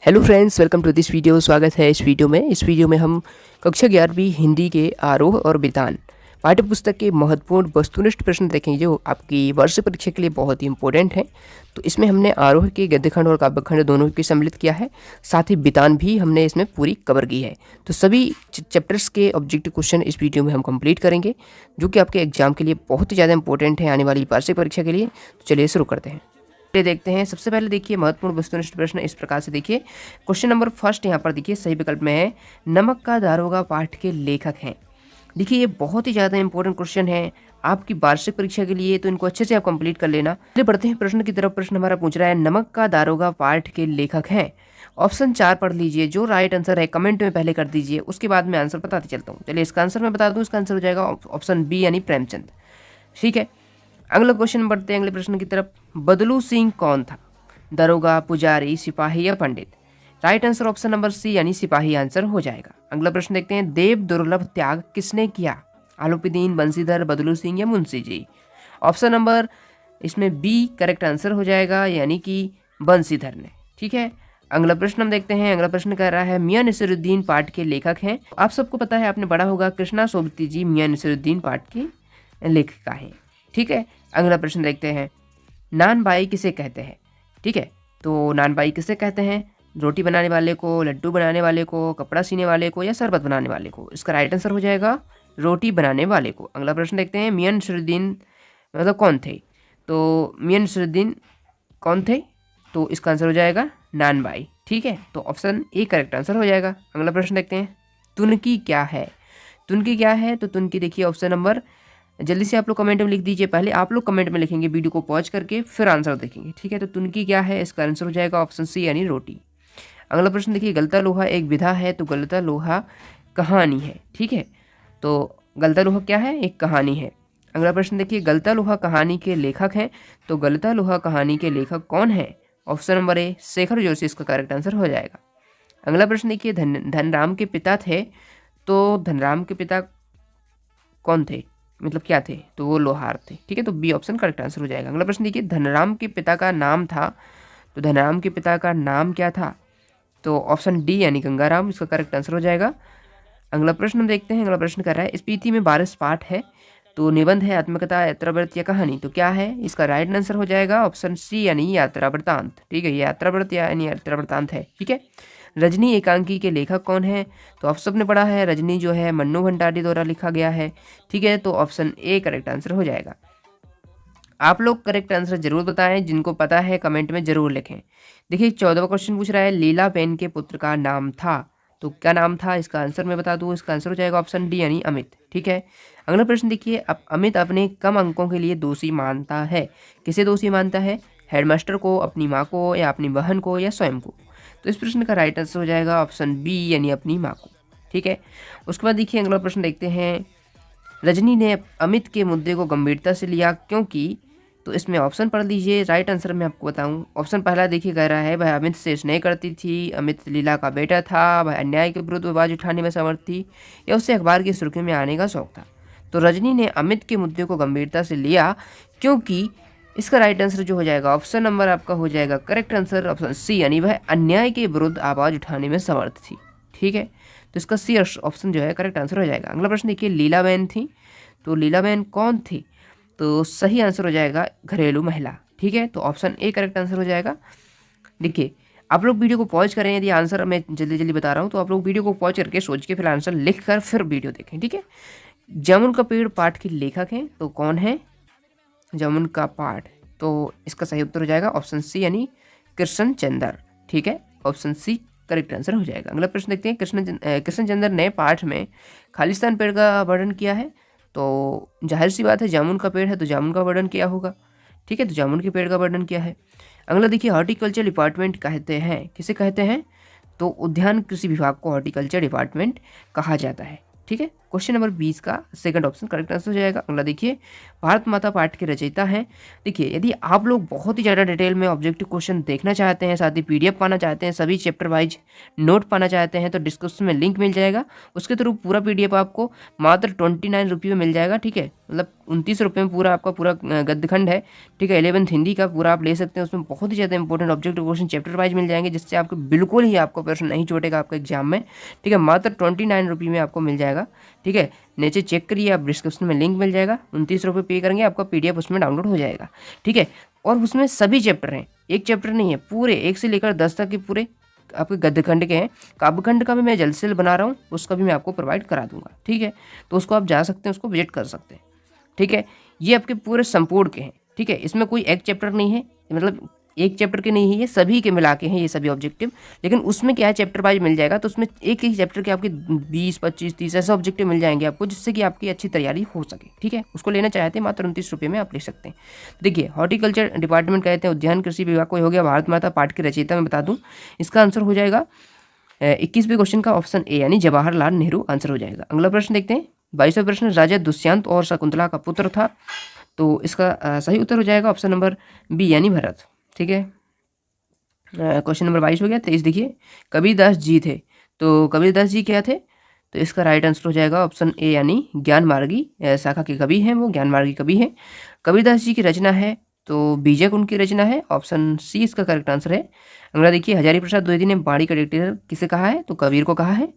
Hello friends, welcome to this video. स्वागत है इस वीडियो में हम कक्षा 11वीं हिंदी के आरोह और वितान पाठ्य पुस्तक के महत्वपूर्ण वस्तुनिष्ठ प्रश्न देखेंगे जो आपकी वार्षिक परीक्षा के लिए बहुत ही इंपॉर्टेंट हैं। तो इसमें हमने आरोह के गद्यखंड और काव्यखंड दोनों की सम्मिलित किया है, साथ ही वितान भी हमने इसमें पूरी कवर की है। तो सभी चैप्टर्स के ऑब्जेक्टिव क्वेश्चन इस वीडियो में हम कंप्लीट करेंगे, जो कि आपके एग्जाम के लिए बहुत ही ज़्यादा इंपॉर्टेंट है आने वाली वार्षिक परीक्षा के लिए। तो चलिए शुरू करते हैं। देखते हैं। सबसे पहले देखिए महत्वपूर्ण वस्तुनिष्ठ प्रश्न इस प्रकार से देखिए। क्वेश्चन नंबर फर्स्ट यहाँ पर देखिए सही विकल्प में है नमक का दारोगा पाठ के लेखक हैं। देखिए ये बहुत ही ज़्यादा इंपॉर्टेंट क्वेश्चन है आपकी वार्षिक परीक्षा के लिए, तो इनको अच्छे से आप कंप्लीट कर लेना। चलिए बढ़ते हैं प्रश्न की तरफ। प्रश्न हमारा पूछ रहा है नमक का दारोगा पाठ के लेखक हैं। ऑप्शन 4 पढ़ लीजिए, जो राइट आंसर है कमेंट में पहले कर दीजिए, उसके बाद मैं आंसर बताते चलता हूँ। चलिए इसका आंसर मैं बता दूँ, इसका आंसर हो जाएगा ऑप्शन बी यानी प्रेमचंद। ठीक है, अगला क्वेश्चन बढ़ते हैं अगले प्रश्न की तरफ। बदलू सिंह कौन था? दरोगा, पुजारी, सिपाही या पंडित? Right answer option number C यानी सिपाही आंसर हो जाएगा। अगला प्रश्न देखते हैं। देव दुर्लभ त्याग किसने किया? आलूपीदीन, बंसीधर, बदलू सिंह या मुंशी जी? ऑप्शन नंबर इसमें बी करेक्ट आंसर हो जाएगा, यानी कि बंसीधर ने। ठीक है, अगला प्रश्न हम देखते हैं। अगला प्रश्न कह रहा है मियां नसीरुद्दीन पाठ के लेखक हैं। आप सबको पता है, आपने पढ़ा होगा, कृष्णा सोबती जी मियां नसीरुद्दीन पाठ की लेखिका है। ठीक है, अगला प्रश्न देखते हैं। नान बाई किसे कहते हैं? ठीक है, तो नान बाई किसे कहते हैं? रोटी बनाने वाले को, लड्डू बनाने वाले को, कपड़ा सीने वाले को या शरबत बनाने वाले को? इसका राइट आंसर हो जाएगा रोटी बनाने वाले को। अगला प्रश्न देखते हैं। मियां नसीरुद्दीन मतलब कौन थे? तो मियां नसीरुद्दीन कौन थे? तो इसका आंसर हो जाएगा नान बाई। ठीक है, तो ऑप्शन ए करेक्ट आंसर हो जाएगा। अगला प्रश्न देखते हैं। तुनकी क्या है? तुनकी क्या है? तो तुनकी देखिए ऑप्शन नंबर, जल्दी से आप लोग कमेंट में लिख दीजिए। पहले आप लोग कमेंट में लिखेंगे, वीडियो को पॉज करके फिर आंसर देखेंगे। ठीक है, तो तुनकी क्या है? इसका आंसर हो जाएगा ऑप्शन सी यानी रोटी। अगला प्रश्न देखिए। गलता लोहा एक विधा है, तो गलता लोहा कहानी है। ठीक है, तो गलता लोहा क्या है? एक कहानी है। अगला प्रश्न देखिए। गलता लोहा कहानी के लेखक हैं, तो गलता लोहा कहानी के लेखक कौन है? Option number A Shekhar Joshi इसका करेक्ट आंसर हो जाएगा। अगला प्रश्न देखिए। धनराम के पिता थे, तो धनराम के पिता कौन थे, मतलब क्या थे? तो वो लोहार थे। ठीक है, तो बी ऑप्शन करेक्ट आंसर हो जाएगा। अगला प्रश्न देखिए। धनराम के पिता का नाम था, तो धनराम के पिता का नाम क्या था? तो ऑप्शन डी यानी गंगाराम इसका करेक्ट आंसर हो जाएगा। अगला प्रश्न हम देखते हैं। अगला प्रश्न कर रहा है स्पीति में 12 पाठ है, तो निबंध है, आत्मकथा, यात्राव्रत या कहानी? तो क्या है? इसका राइट आंसर हो जाएगा ऑप्शन सी यानी यात्रा वृतांत। ठीक है, यात्राव्रत यानी यात्रा वृतांत है। ठीक है, रजनी एकांकी के लेखक कौन है? तो आप सबने पढ़ा है, रजनी जो है मन्नू भंडारी द्वारा लिखा गया है। ठीक है, तो ऑप्शन ए करेक्ट आंसर हो जाएगा। आप लोग करेक्ट आंसर जरूर बताएं, जिनको पता है कमेंट में जरूर लिखें। देखिए 14वां क्वेश्चन पूछ रहा है लीलाबेन के पुत्र का नाम था, तो क्या नाम था? इसका आंसर मैं बता दूं, इसका आंसर हो जाएगा ऑप्शन डी यानी अमित। ठीक है, अगला प्रश्न देखिए। अब अमित अपने कम अंकों के लिए दोषी मानता है, किसे दोषी मानता है? हेडमास्टर को, अपनी माँ को, या अपनी बहन को, या स्वयं को? तो इस प्रश्न का राइट आंसर हो जाएगा ऑप्शन बी यानी अपनी माँ को। ठीक है, उसके बाद देखिए अगला प्रश्न देखते हैं। रजनी ने अमित के मुद्दे को गंभीरता से लिया क्योंकि? तो इसमें ऑप्शन पढ़ लीजिए। राइट आंसर मैं आपको बताऊं, ऑप्शन पहला देखिए कह रहा है वह अमित से स्नेह करती थी, अमित लीला का बेटा था, वह अन्याय के विरुद्ध आवाज उठाने में समर्थ थी, या उसे अखबार की सुर्खियों में आने का शौक था? तो रजनी ने अमित के मुद्दे को गंभीरता से लिया क्योंकि इसका राइट आंसर जो हो जाएगा ऑप्शन नंबर आपका हो जाएगा करेक्ट आंसर ऑप्शन सी यानी वह अन्याय के विरुद्ध आवाज उठाने में समर्थ थी। ठीक है, तो इसका सी ऑप्शन जो है करेक्ट आंसर हो जाएगा। अगला प्रश्न देखिए। लीलाबेन थी, तो लीलाबेन कौन थी? तो सही आंसर हो जाएगा घरेलू महिला। ठीक है, तो ऑप्शन ए करेक्ट आंसर हो जाएगा। देखिए आप लोग वीडियो को पॉज करें, यदि आंसर मैं जल्दी जल्दी बता रहा हूँ तो आप लोग वीडियो को पॉज करके सोच के फिर आंसर लिख कर फिर वीडियो देखें। ठीक है, जामुन का पेड़ पाठ के लेखक हैं, तो कौन है जामुन का पाठ? तो इसका सही उत्तर हो जाएगा ऑप्शन सी यानी कृष्ण चंद्र। ठीक है, ऑप्शन सी करेक्ट आंसर हो जाएगा। अगला प्रश्न देखते हैं। कृष्ण चंद्र ने पाठ में खालिस्तान पेड़ का वर्णन किया है, तो जाहिर सी बात है जामुन का पेड़ है तो जामुन का वर्णन किया होगा। ठीक है, तो जामुन के पेड़ का वर्णन किया है। अगला देखिए। हॉर्टिकल्चर डिपार्टमेंट कहते हैं, किसे कहते हैं? तो उद्यान कृषि विभाग को हॉर्टिकल्चर डिपार्टमेंट कहा जाता है। ठीक है, क्वेश्चन नंबर 20 का सेकंड ऑप्शन करेक्ट आंसर हो जाएगा। अगला देखिए, भारत माता पाठ के रचयिता हैं। देखिए, यदि आप लोग बहुत ही ज़्यादा डिटेल में ऑब्जेक्टिव क्वेश्चन देखना चाहते हैं, साथ ही पीडीएफ पाना चाहते हैं, सभी चैप्टर वाइज नोट पाना चाहते हैं, तो डिस्क्रिप्शन में लिंक मिल जाएगा। उसके थ्रू पूरा पीडीएफ आपको मात्र 29 रुपये में मिल जाएगा। ठीक है, मतलब 29 रुपये में पूरा आपका पूरा गद्यखंड है। ठीक है, 11th हिंदी का पूरा आप ले सकते हैं। उसमें बहुत ही ज़्यादा important objective question chapter wise मिल जाएंगे, जिससे आपको बिल्कुल ही आपको प्रश्न नहीं छूटेगा आपके एग्जाम में। ठीक है, मात्र 29 रुपये में आपको मिल जाएगा। ठीक है, नीचे चेक करिए, आप डिस्क्रिप्शन में लिंक मिल जाएगा। 29 रुपये पे करेंगे, आपका पीडीएफ उसमें डाउनलोड हो जाएगा। ठीक है, और उसमें सभी चैप्टर हैं, एक चैप्टर नहीं है, पूरे 1 से लेकर 10 तक के पूरे आपके गद्यखंड के हैं। काव्यखंड का भी मैं जल्द से जल्द बना रहा हूँ, उसका भी मैं आपको प्रोवाइड करा दूंगा। ठीक है, तो उसको आप जा सकते हैं, उसको विजिट कर सकते हैं। ठीक है, ये आपके पूरे संपूर्ण के हैं। ठीक है, इसमें कोई एक चैप्टर नहीं है, मतलब एक चैप्टर के नहीं है, ये सभी के मिला के हैं ये सभी ऑब्जेक्टिव। लेकिन उसमें क्या है, चैप्टर वाइज मिल जाएगा, तो उसमें एक एक चैप्टर के आपके 20, 25, 30 ऐसे ऑब्जेक्टिव मिल जाएंगे आपको, जिससे कि आपकी अच्छी तैयारी हो सके। ठीक है, उसको लेना चाहते हैं मात्र 29 रुपये में आप ले सकते हैं। देखिए, हॉर्टिकल्चर डिपार्टमेंट कहते हैं, उद्यान कृषि विभाग को हो गया। भारत माता पाठ के रचयिता मैं बता दूं, इसका आंसर हो जाएगा 21वें क्वेश्चन का ऑप्शन ए यानी जवाहरलाल नेहरू आंसर हो जाएगा। अगला प्रश्न देखते हैं, 22वां प्रश्न, राजा दुष्यंत और शकुंतला का पुत्र था, तो इसका सही उत्तर हो जाएगा ऑप्शन नंबर बी यानी भरत। ठीक है, क्वेश्चन नंबर 22 हो गया। 23 देखिए, कबीरदास जी थे, तो कबीरदास जी क्या थे, तो इसका राइट आंसर हो जाएगा ऑप्शन ए यानी ज्ञान मार्गी शाखा के कवि हैं, वो ज्ञान मार्गी कवि हैं। कबीरदास जी की रचना है, तो बीजक उनकी रचना है, ऑप्शन सी इसका करेक्ट आंसर है। अगला देखिए, हजारी प्रसाद द्विवेदी ने बाणी का डिक्टेटर किसे कहा है, तो कबीर को कहा है।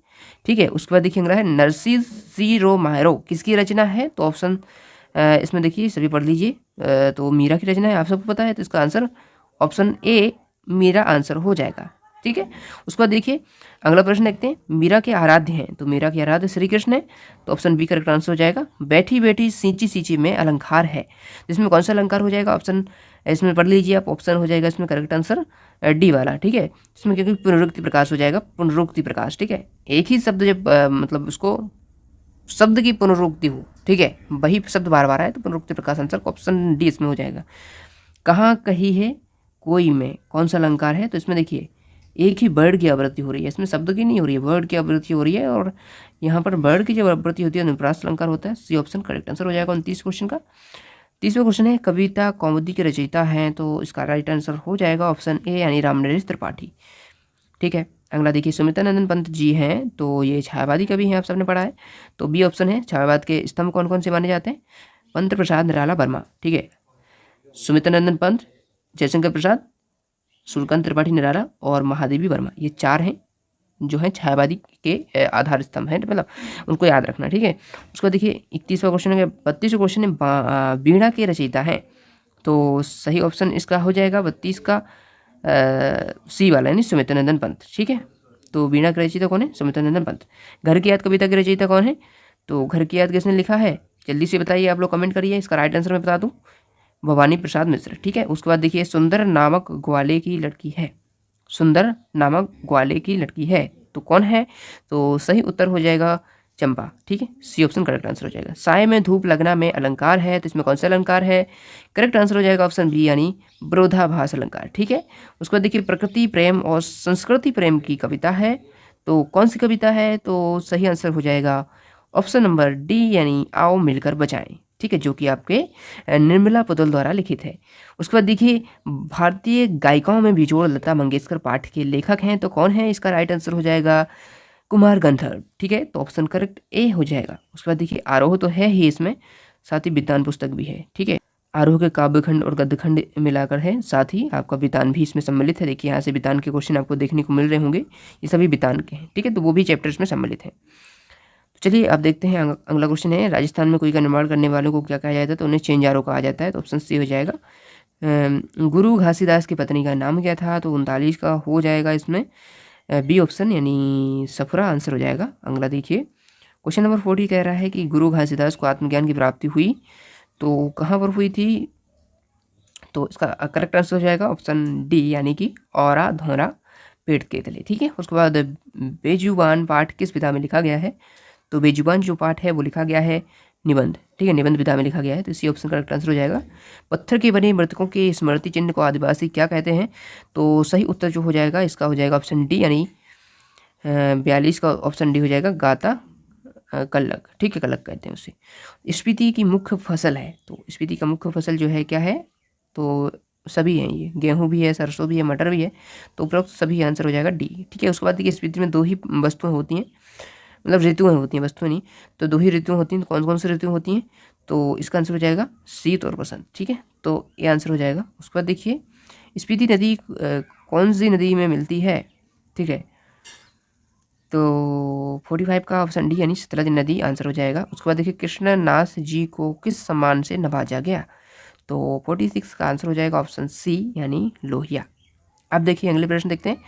ठीक है, उसके बाद देखिए अगला है, नरसिंह मायरो किसकी रचना है, तो ऑप्शन इसमें देखिए सभी पढ़ लीजिए, तो मीरा की रचना है, आप सबको पता है, तो इसका answer option A Meera answer हो जाएगा। ठीक है, उसके बाद देखिए अगला प्रश्न देखते हैं, मीरा के आराध्य हैं, तो मीरा के आराध्य श्री कृष्ण है, तो ऑप्शन बी करेक्ट आंसर हो जाएगा। बैठी बैठी सींची सींची में अलंकार है, जिसमें कौन सा अलंकार हो जाएगा, ऑप्शन इसमें पढ़ लीजिए आप, ऑप्शन हो जाएगा इसमें करेक्ट आंसर डी वाला। ठीक है, इसमें क्योंकि पुनरुक्ति प्रकाश हो जाएगा, पुनरुक्ति प्रकाश। ठीक है, एक ही शब्द जब मतलब उसको शब्द की पुनरुक्ति हो, ठीक है, वही शब्द बार बार आए, तो पुनरुक्ति प्रकाश आंसर ऑप्शन डी इसमें हो जाएगा। कहाँ कही है कोई में कौन सा अलंकार है, तो इसमें देखिए एक ही वर्ड की आवृत्ति हो रही है, इसमें शब्द की नहीं हो रही है, वर्ड की आवृत्ति हो रही है, और यहाँ पर वर्ड की जब आवृत्ति होती है अनुप्रास अलंकार होता है। सी ऑप्शन करेक्ट आंसर हो जाएगा 29 क्वेश्चन का। 30वां क्वेश्चन है, कविता कौमुदी के रचयिता हैं, तो इसका राइट आंसर हो जाएगा ऑप्शन ए यानी रामनरेश त्रिपाठी। ठीक है, अगला देखिए, सुमित्रानंदन पंत जी हैं, तो ये छायावादी कवि हैं, आप सबने पढ़ा है, तो बी ऑप्शन है। छायावाद के स्तंभ कौन कौन से माने जाते हैं, पंत प्रसाद निराला वर्मा। ठीक है, सुमित्रानंदन पंत, जयशंकर प्रसाद, सूर्यकांत त्रिपाठी निराला और महादेवी वर्मा, ये 4 हैं जो हैं छायावादी के आधार स्तंभ हैं, मतलब उनको याद रखना। ठीक है, उसको देखिए 31वां क्वेश्चन है, 32वां क्वेश्चन है, वीणा के रचयिता हैं, तो सही ऑप्शन इसका हो जाएगा 32 का सी वाला यानी सुमित्रानंदन पंत। ठीक है, तो वीणा के रचयिता कौन है, सुमित्रानंदन पंत। घर की याद कविता के रचयिता कौन है, तो घर की याद किसने लिखा है, जल्दी से बताइए आप लोग, कमेंट करिए। इसका राइट आंसर मैं बता दूं, भवानी प्रसाद मिश्र। ठीक है, उसके बाद देखिए, सुंदर नामक ग्वाले की लड़की है, सुंदर नामक ग्वाले की लड़की है, तो कौन है, तो सही उत्तर हो जाएगा चंपा। ठीक है, सी ऑप्शन करेक्ट आंसर हो जाएगा। साय में धूप लगना में अलंकार है, तो इसमें कौन सा अलंकार है, करेक्ट आंसर हो जाएगा ऑप्शन बी यानी विरोधाभास अलंकार। ठीक है, उसके बाद देखिए, प्रकृति प्रेम और संस्कृति प्रेम की कविता है, तो कौन सी कविता है, तो सही आंसर हो जाएगा ऑप्शन नंबर डी यानी आओ मिलकर बचाएं। ठीक है, जो कि आपके निर्मला पुतुल द्वारा लिखित है। उसके बाद देखिए, भारतीय गायिकाओं में बेजोड़ लता मंगेशकर पाठ के लेखक हैं, तो कौन है, इसका राइट आंसर हो जाएगा कुमार गंधर्व। ठीक है, तो ऑप्शन करेक्ट ए हो जाएगा। उसके बाद देखिए, आरोह तो है ही इसमें, साथ ही वितान पुस्तक भी है। ठीक है, आरोह के काव्यखंड और गद्यखंड मिलाकर है, साथ ही आपका वितान भी इसमें सम्मिलित है। देखिए यहाँ से वितान के क्वेश्चन आपको देखने को मिल रहे होंगे, ये सभी वितान के हैं। ठीक है, तो वो भी चैप्टर्स में सम्मिलित है। चलिए अब देखते हैं अगला क्वेश्चन है, राजस्थान में कुई का निर्माण करने वालों को क्या कहा जाता है, तो उन्हें चेंजारो कहा जाता है, तो ऑप्शन सी हो जाएगा। गुरु घासीदास की पत्नी का नाम क्या था, तो 39 का हो जाएगा इसमें बी ऑप्शन यानी सफरा आंसर हो जाएगा। अगला देखिए, क्वेश्चन नंबर 40 कह रहा है कि गुरु घासीदास को आत्मज्ञान की प्राप्ति हुई, तो कहाँ पर हुई थी, तो इसका करेक्ट आंसर हो जाएगा ऑप्शन डी यानी कि औरा धौरा पेट के तले। ठीक है, उसके बाद बेजुबान पाठ किस विधा में लिखा गया है, तो बेजुबान जो पाठ है वो लिखा गया है निबंध। ठीक है, निबंध विधा में लिखा गया है, तो इसी ऑप्शन का करेक्ट आंसर हो जाएगा। पत्थर के बने मृतकों के स्मृति चिन्ह को आदिवासी क्या कहते हैं, तो सही उत्तर जो हो जाएगा इसका हो जाएगा ऑप्शन डी यानी 42 का ऑप्शन डी हो जाएगा गाता कल्लक, ठीक है, कल्लक कहते हैं उसे। स्पीति की मुख्य फसल है, तो स्पीति का मुख्य फसल जो है क्या है, तो सभी हैं, ये गेहूं भी है, सरसों भी है, मटर भी है, तो उपरोक्त सभी आंसर हो जाएगा डी, ठीक है। उसके बाद देखिए स्पीति में दो ही वस्तुएं होती हैं, मतलब ऋतुएं होती हैं, वस्तुएं नहीं, तो दो ही ऋतुएं होती हैं। तो कौन कौन सी ऋतुएं होती हैं, तो इसका आंसर हो जाएगा शीत और बसंत, ठीक है, तो ये आंसर हो जाएगा। उसके बाद देखिए स्पीति नदी कौन सी नदी में मिलती है, ठीक है, तो 45 का ऑप्शन डी यानी सतलज नदी आंसर हो जाएगा। उसके बाद देखिए कृष्णनाथ जी को किस सम्मान से नवाजा गया, तो 46 का आंसर हो जाएगा ऑप्शन सी यानी लोहिया। अब देखिए अगले प्रश्न देखते हैं,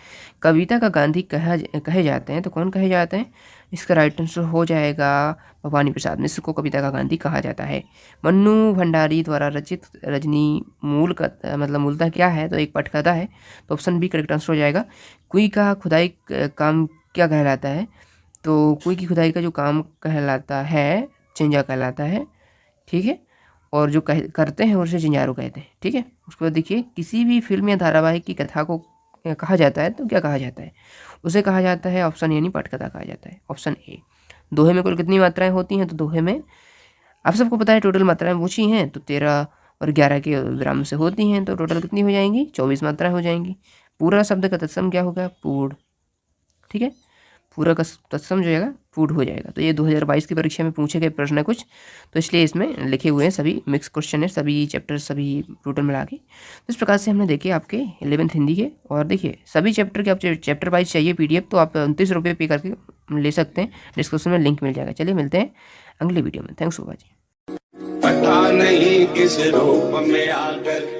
कविता का गांधी कहे जाते हैं, तो कौन कहे जाते हैं, इसका राइट आंसर हो जाएगा भवानी प्रसाद मिश्र को कविता का गांधी कहा जाता है। मन्नू भंडारी द्वारा रचित रजनी मतलब मूलतः क्या है, तो एक पटकथा है, तो ऑप्शन बी करेक्ट आंसर हो जाएगा। कुई का खुदाई काम क्या कहलाता है, तो कुई की खुदाई का जो काम कहलाता है चिंजा कहलाता है, ठीक है, और जो करते हैं उसे चिंजारू कहते हैं, ठीक है। उसके बाद देखिए किसी भी फिल्म या धारावाहिक की कथा को कहा जाता है, तो क्या कहा जाता है, उसे कहा जाता है ऑप्शन यानी पटकथा कहा जाता है, ऑप्शन ए। दोहे में कुल कितनी मात्राएं होती हैं, तो दोहे में आप सबको पता है टोटल मात्राएं पूछी हैं, तो 13 और 11 के विराम से होती हैं, तो टोटल कितनी हो जाएंगी, 24 मात्राएं हो जाएंगी। पूरा शब्द का तत्सम क्या होगा, पूर्ण, ठीक है, पूरा का तत्सम जो जाएगा पूर्ण हो जाएगा। तो ये 2022 की परीक्षा में पूछे गए प्रश्न है कुछ, तो इसलिए इसमें लिखे हुए हैं, सभी मिक्स क्वेश्चन है, सभी चैप्टर सभी टोटल मिला के। तो इस प्रकार से हमने देखे आपके 11th हिंदी के, और देखिए सभी चैप्टर के आप चैप्टर वाइज चाहिए PDF, तो आप 29 रुपये पे करके ले सकते हैं, डिस्क्रिप्शन में लिंक मिल जाएगा। चलिए मिलते हैं अगले वीडियो में, थैंक्स फॉर वॉचिंग। पता नहीं किस रूप में आकर